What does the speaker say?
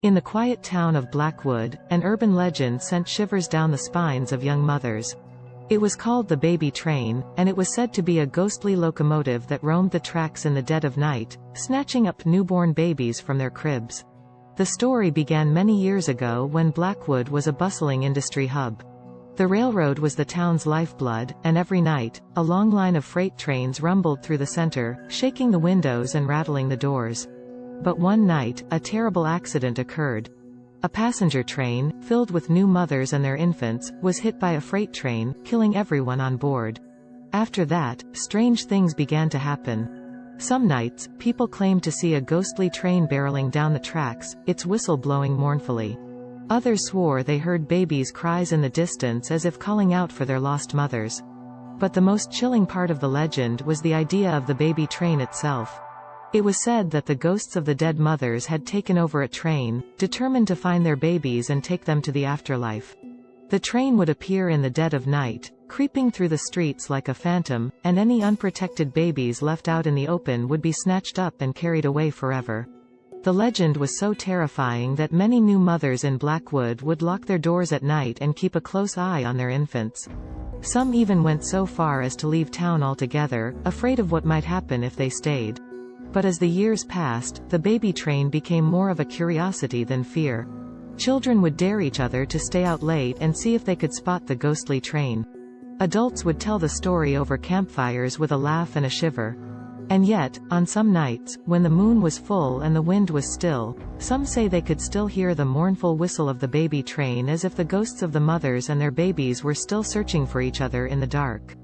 In the quiet town of Blackwood, an urban legend sent shivers down the spines of young mothers. It was called the baby train, and it was said to be a ghostly locomotive that roamed the tracks in the dead of night, snatching up newborn babies from their cribs. The story began many years ago when Blackwood was a bustling industry hub. The railroad was the town's lifeblood, and every night, a long line of freight trains rumbled through the center, shaking the windows and rattling the doors. But one night, a terrible accident occurred. A passenger train, filled with new mothers and their infants, was hit by a freight train, killing everyone on board. After that, strange things began to happen. Some nights, people claimed to see a ghostly train barreling down the tracks, its whistle blowing mournfully. Others swore they heard babies' cries in the distance as if calling out for their lost mothers. But the most chilling part of the legend was the idea of the baby train itself. It was said that the ghosts of the dead mothers had taken over a train, determined to find their babies and take them to the afterlife. The train would appear in the dead of night, creeping through the streets like a phantom, and any unprotected babies left out in the open would be snatched up and carried away forever. The legend was so terrifying that many new mothers in Blackwood would lock their doors at night and keep a close eye on their infants. Some even went so far as to leave town altogether, afraid of what might happen if they stayed. But as the years passed, the baby train became more of a curiosity than fear. Children would dare each other to stay out late and see if they could spot the ghostly train. Adults would tell the story over campfires with a laugh and a shiver. And yet, on some nights, when the moon was full and the wind was still, some say they could still hear the mournful whistle of the baby train as if the ghosts of the mothers and their babies were still searching for each other in the dark.